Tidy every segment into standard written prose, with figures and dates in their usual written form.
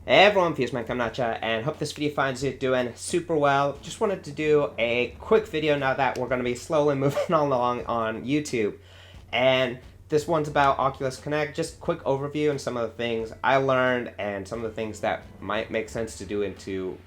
Hey everyone, FusedVR coming at ya, and hope this video finds you doing super well. Just wanted to do a quick video now that we're going to be slowly moving along on YouTube. And this one's about Oculus Connect, just a quick overview and some of the things I learned and some of the things that might make sense to do into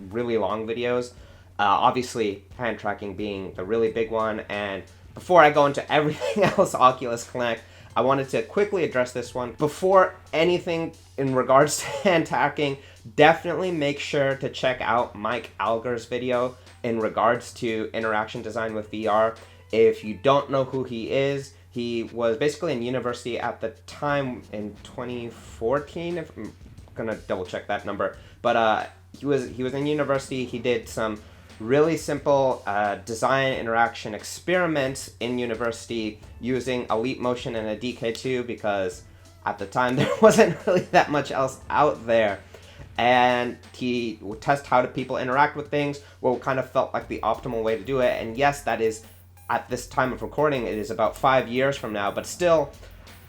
really long videos. Obviously, hand tracking being the really big one, and before I go into everything else Oculus Connect, I wanted to quickly address this one. Before anything in regards to hand tracking, definitely make sure to check out Mike Alger's video in regards to interaction design with VR. If you don't know who he is, he was basically in university at the time in 2014, if I'm gonna double check that number, but he was in university. He did some really simple design interaction experiments in university using a leap motion and a DK2 because at the time there wasn't really that much else out there. And he would test how do people interact with things, what kind of felt like the optimal way to do it. And yes, that is, at this time of recording, it is about 5 years from now, but still,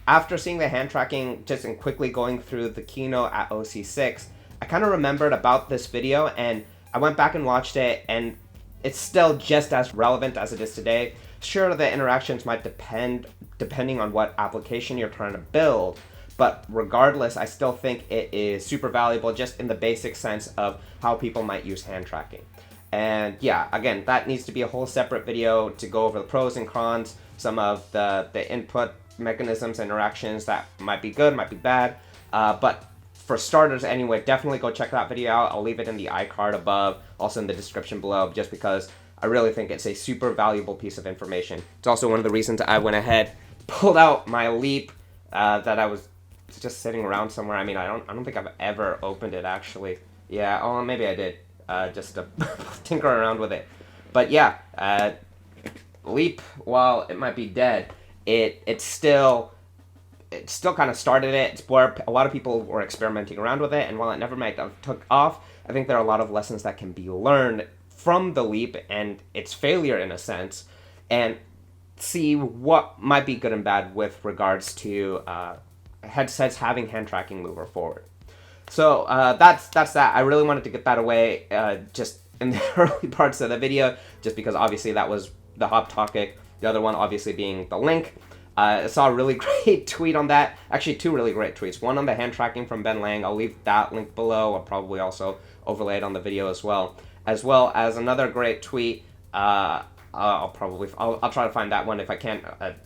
after seeing the hand tracking, just in quickly going through the keynote at OC6, I kind of remembered about this video, and I went back and watched it, and it's still just as relevant as it is today. Sure, the interactions might depending on what application you're trying to build, but regardless, I still think it is super valuable just in the basic sense of how people might use hand tracking. And yeah, again, that needs to be a whole separate video to go over the pros and cons, some of the input mechanisms, interactions that might be good, might be bad, but for starters anyway, definitely go check that video out. I'll leave it in the iCard above, also in the description below, just because I really think it's a super valuable piece of information. It's also one of the reasons I went ahead, pulled out my Leap that I was just sitting around somewhere. I mean, I don't think I've ever opened it actually. Yeah, oh, maybe I did, just to tinker around with it. But yeah, Leap, while it might be dead, it still kind of started it. It's where a lot of people were experimenting around with it, and while it never took off, I think there are a lot of lessons that can be learned from the Leap and its failure in a sense, and see what might be good and bad with regards to headsets having hand tracking moving forward. So that's that. I really wanted to get that away just in the early parts of the video, just because obviously that was the hot topic. The other one obviously being the link. I saw a really great tweet on that. Actually, two really great tweets. One on the hand tracking from Ben Lang. I'll leave that link below. I'll probably also overlay it on the video as well as another great tweet. I'll try to find that one if I can.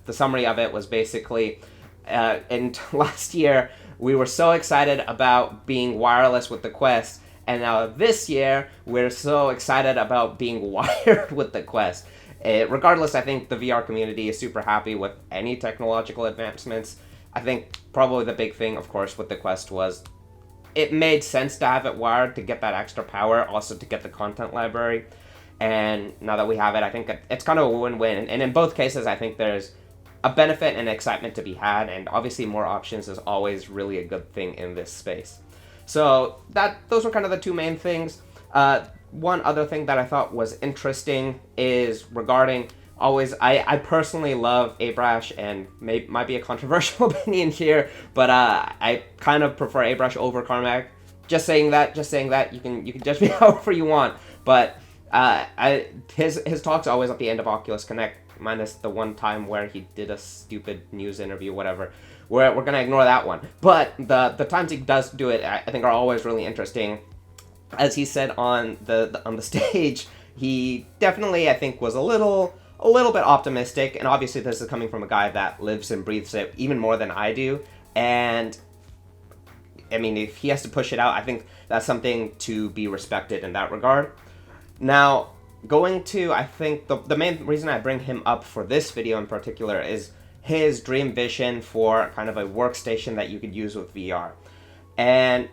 The summary of it was basically, in last year, we were so excited about being wireless with the Quest, and now this year, we're so excited about being wired with the Quest. Regardless, I think the VR community is super happy with any technological advancements. I think probably the big thing, of course, with the Quest was it made sense to have it wired to get that extra power, also to get the content library. And now that we have it, I think it's kind of a win-win. And in both cases, I think there's a benefit and excitement to be had, and obviously more options is always really a good thing in this space. So those were kind of the two main things. One other thing that I thought was interesting is regarding I personally love Abrash, and might be a controversial opinion here, but I kind of prefer Abrash over Carmack. Just saying that. You can judge me however you want, but his talk's always at the end of Oculus Connect, minus the one time where he did a stupid news interview, whatever. We're gonna ignore that one. But the times he does do it, I think are always really interesting. As he said on the stage, he definitely, I think, was a little bit optimistic, and obviously this is coming from a guy that lives and breathes it even more than I do. And I mean, if he has to push it out, I think that's something to be respected in that regard. Now, going to, I think the main reason I bring him up for this video in particular is his dream vision for kind of a workstation that you could use with VR. And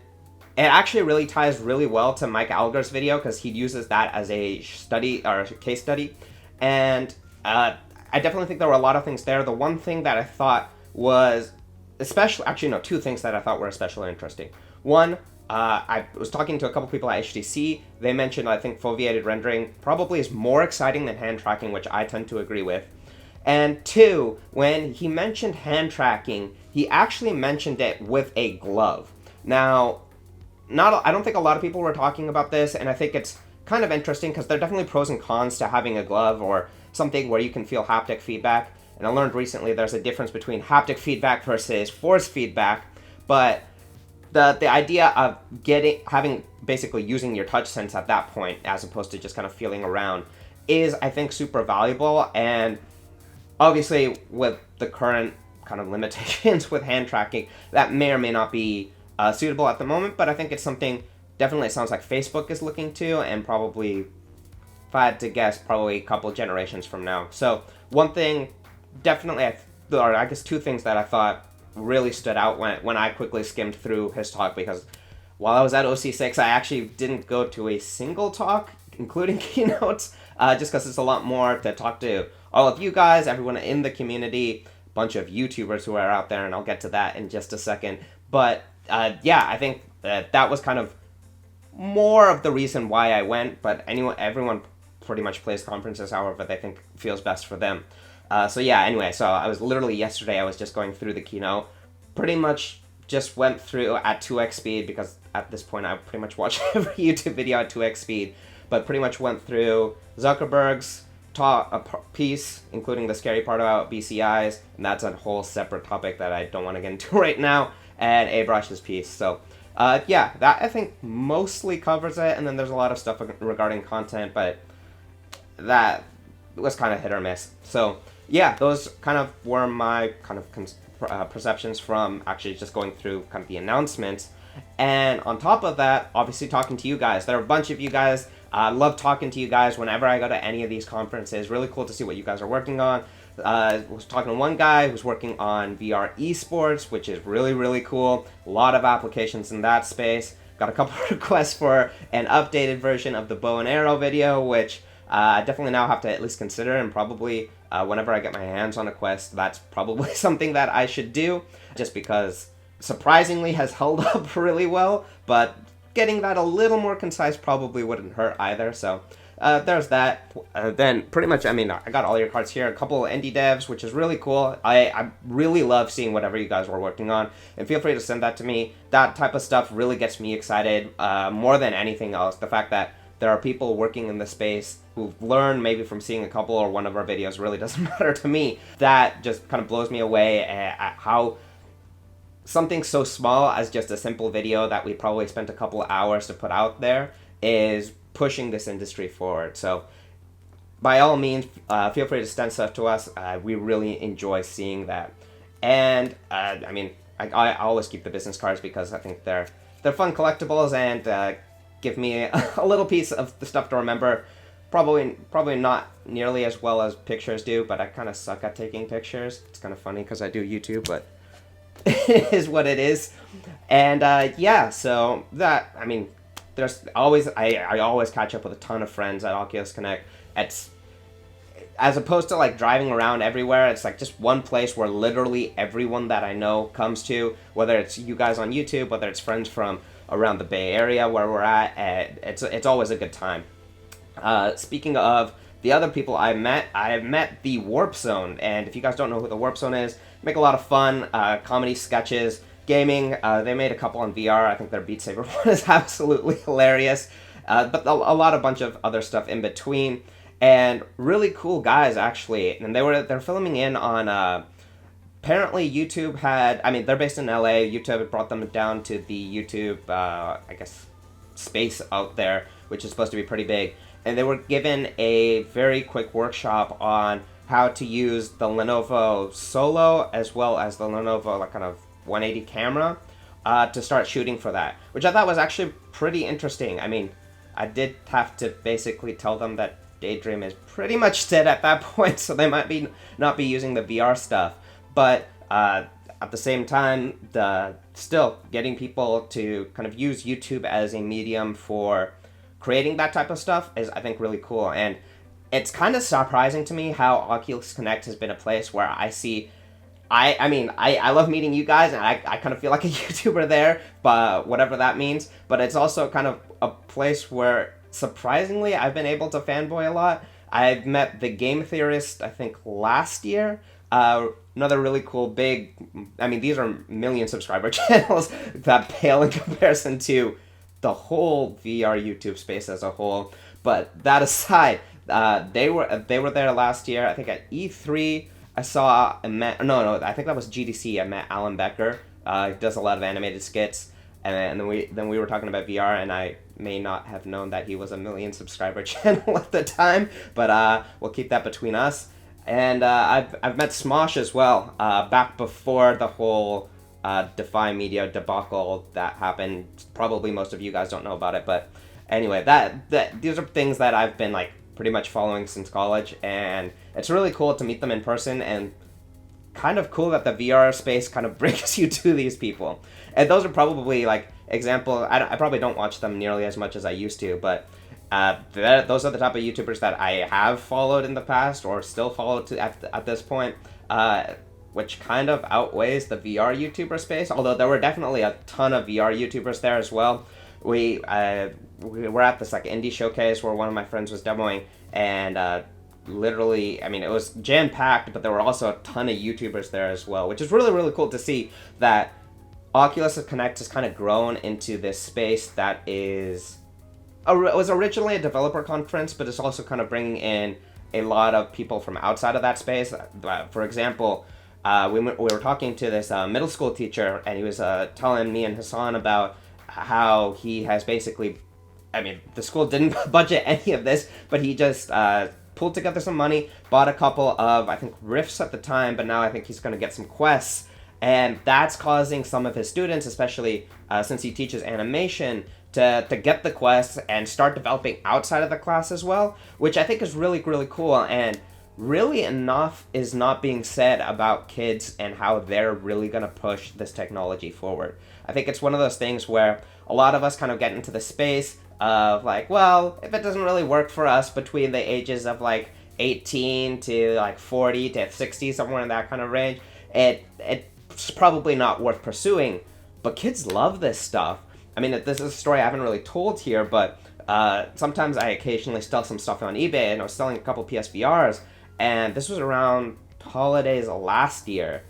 it actually really ties really well to Mike Alger's video, because he uses that as a study or a case study. And I definitely think there were a lot of things there. The one thing that I thought was two things that I thought were especially interesting. One, I was talking to a couple people at HTC. They mentioned, I think, foveated rendering probably is more exciting than hand tracking, which I tend to agree with. And two, when he mentioned hand tracking, he actually mentioned it with a glove. Now, I don't think a lot of people were talking about this, and I think it's kind of interesting because there are definitely pros and cons to having a glove or something where you can feel haptic feedback. And I learned recently there's a difference between haptic feedback versus force feedback, but the idea of having basically using your touch sense at that point as opposed to just kind of feeling around is, I think, super valuable. And obviously with the current kind of limitations with hand tracking, that may or may not be suitable at the moment, but I think it's something definitely it sounds like Facebook is looking to, and probably, if I had to guess, probably a couple generations from now. So one thing definitely, or I guess two things that I thought really stood out when I quickly skimmed through his talk, because while I was at OC6, I actually didn't go to a single talk, including keynotes, just because it's a lot more to talk to all of you guys, everyone in the community, a bunch of YouTubers who are out there, and I'll get to that in just a second. But yeah, I think that was kind of more of the reason why I went, but everyone pretty much plays conferences however they think feels best for them. So yeah, anyway, so I was literally yesterday, I was just going through the keynote, pretty much just went through at 2x speed, because at this point I pretty much watch every YouTube video at 2x speed, but pretty much went through Zuckerberg's piece, including the scary part about BCIs, and that's a whole separate topic that I don't want to get into right now, and Abrush's piece. So yeah, that I think mostly covers it, and then there's a lot of stuff regarding content, but that was kind of hit or miss. So yeah, those kind of were my kind of perceptions from actually just going through kind of the announcements. And on top of that, obviously talking to you guys. There are a bunch of you guys. I love talking to you guys whenever I go to any of these conferences. Really cool to see what you guys are working on. I was talking to one guy who's working on VR esports, which is really, really cool. A lot of applications in that space. Got a couple of requests for an updated version of the bow and arrow video, which I definitely now have to at least consider, and probably whenever I get my hands on a Quest, that's probably something that I should do, just because surprisingly has held up really well, but getting that a little more concise probably wouldn't hurt either. So there's that. Then pretty much, I mean, I got all your cards here, a couple of indie devs, which is really cool. I really love seeing whatever you guys were working on, and feel free to send that to me. That type of stuff really gets me excited more than anything else. The fact that there are people working in the space who've learned maybe from seeing a couple or one of our videos really doesn't matter to me. That just kind of blows me away at how something so small as just a simple video that we probably spent a couple of hours to put out there is pushing this industry forward. So by all means, feel free to send stuff to us. We really enjoy seeing that. And I mean, I always keep the business cards because I think they're fun collectibles and give me a little piece of the stuff to remember. Probably not nearly as well as pictures do, but I kind of suck at taking pictures. It's kind of funny because I do YouTube, but it is what it is. And yeah, so that, I mean, there's always, I always catch up with a ton of friends at Oculus Connect. It's, as opposed to like driving around everywhere, it's like just one place where literally everyone that I know comes to, whether it's you guys on YouTube, whether it's friends from around the Bay Area where we're at, it's always a good time. Speaking of the other people I met the Warp Zone, and if you guys don't know who the Warp Zone is, make a lot of fun comedy sketches, gaming. They made a couple on VR. I think their Beat Saber one is absolutely hilarious, but a bunch of other stuff in between, and really cool guys actually. And they're filming in on. Apparently YouTube had, I mean, they're based in LA. YouTube had brought them down to the YouTube, I guess, space out there, which is supposed to be pretty big. And they were given a very quick workshop on how to use the Lenovo Solo as well as the Lenovo like kind of 180 camera to start shooting for that, which I thought was actually pretty interesting. I mean, I did have to basically tell them that Daydream is pretty much dead at that point, so they might not be using the VR stuff. But at the same time, still getting people to kind of use YouTube as a medium for creating that type of stuff is, I think, really cool. And it's kind of surprising to me how Oculus Connect has been a place where I see, I mean, I love meeting you guys, and I kind of feel like a YouTuber there, but whatever that means. But it's also kind of a place where, surprisingly, I've been able to fanboy a lot. I've met the Game Theorist, I think, last year. Another really cool big, I mean, these are million subscriber channels that pale in comparison to the whole VR YouTube space as a whole. But that aside, they were there last year. I think at E3, I think that was GDC. I met Alan Becker. He does a lot of animated skits, and then we were talking about VR, and I may not have known that he was a 1 million subscriber channel at the time, but we'll keep that between us. And I've met Smosh as well, back before the whole Defy Media debacle that happened. Probably most of you guys don't know about it, but anyway, these are things that I've been like pretty much following since college, and it's really cool to meet them in person, and kind of cool that the VR space kind of brings you to these people. And those are probably like example. I probably don't watch them nearly as much as I used to, but those are the type of YouTubers that I have followed in the past or still follow at this point, which kind of outweighs the VR YouTuber space. Although there were definitely a ton of VR YouTubers there as well. We were at this like indie showcase where one of my friends was demoing, and literally, I mean, it was jam-packed, but there were also a ton of YouTubers there as well, which is really, really cool to see that Oculus Connect has kind of grown into this space that is, it was originally a developer conference, but it's also kind of bringing in a lot of people from outside of that space. For example, we were talking to this middle school teacher, and he was telling me and Hassan about how he has basically, I mean, the school didn't budget any of this, but he just pulled together some money, bought a couple of, I think, Rifts at the time, but now I think he's going to get some Quests, and that's causing some of his students, especially since he teaches animation, to get the Quests and start developing outside of the class as well, which I think is really, really cool. And really enough is not being said about kids and how they're really going to push this technology forward. I think it's one of those things where a lot of us kind of get into the space of like, well, if it doesn't really work for us between the ages of like 18 to like 40 to 60, somewhere in that kind of range, it's probably not worth pursuing. But kids love this stuff. I mean, this is a story I haven't really told here, but sometimes I occasionally sell some stuff on eBay, and I was selling a couple PSVRs, and this was around holidays last year,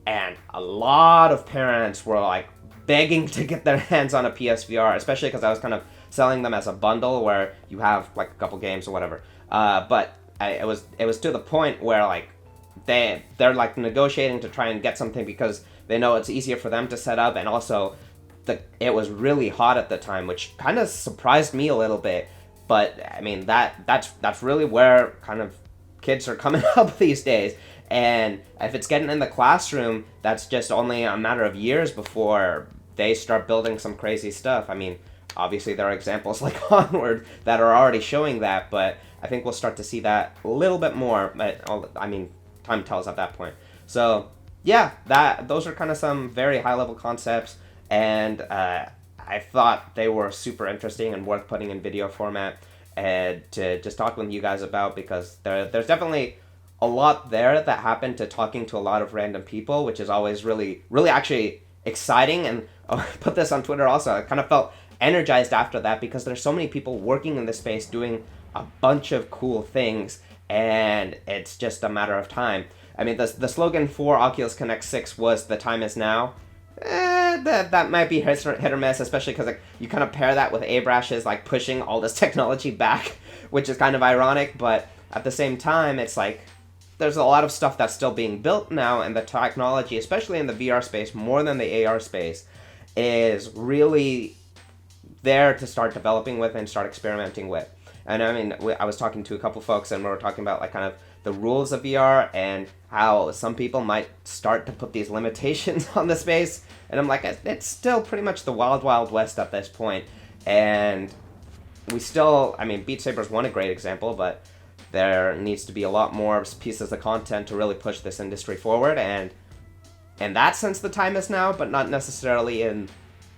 and a lot of parents were like begging to get their hands on a PSVR, especially because I was kind of selling them as a bundle where you have like a couple games or whatever. But it was to the point where like they're like negotiating to try and get something because they know it's easier for them to set up, and also it was really hot at the time, which kind of surprised me a little bit. But I mean, that's really where kind of kids are coming up these days. And if it's getting in the classroom, that's just only a matter of years before they start building some crazy stuff. I mean, obviously there are examples like Onward that are already showing that, but I think we'll start to see that a little bit more. But I mean, time tells at that point. So yeah, those are kind of some very high level concepts, and I thought they were super interesting and worth putting in video format and to just talk with you guys about, because there's definitely a lot there that happened to talking to a lot of random people, which is always really, really actually exciting. And I put this on Twitter also. I kind of felt energized after that because there's so many people working in this space doing a bunch of cool things, and it's just a matter of time. I mean, the slogan for Oculus Connect 6 was "The time is now." That might be hit or miss, especially because like you kind of pair that with Abrash's like pushing all this technology back, which is kind of ironic. But at the same time, it's like there's a lot of stuff that's still being built now, and the technology, especially in the VR space, more than the AR space, is really there to start developing with and start experimenting with. And I mean, I was talking to a couple folks, and we were talking about like kind of the rules of VR and how some people might start to put these limitations on the space. And I'm like, it's still pretty much the wild, wild west at this point. And we still, I mean, Beat Saber's one a great example, but there needs to be a lot more pieces of content to really push this industry forward. And in that sense, the time is now, but not necessarily in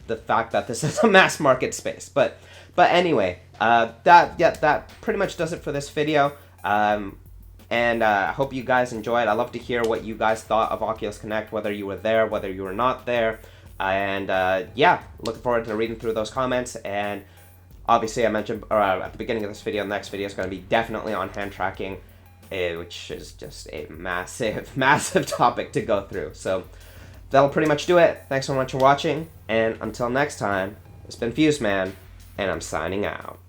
the fact that this is a mass market space. But anyway, that pretty much does it for this video. And I hope you guys enjoyed. I'd love to hear what you guys thought of Oculus Connect, whether you were there, whether you were not there. And yeah, looking forward to reading through those comments. And obviously, I mentioned at the beginning of this video, the next video is going to be definitely on hand tracking, which is just a massive, massive topic to go through. So that'll pretty much do it. Thanks so much for watching. And until next time, It's been FusedMan, and I'm signing out.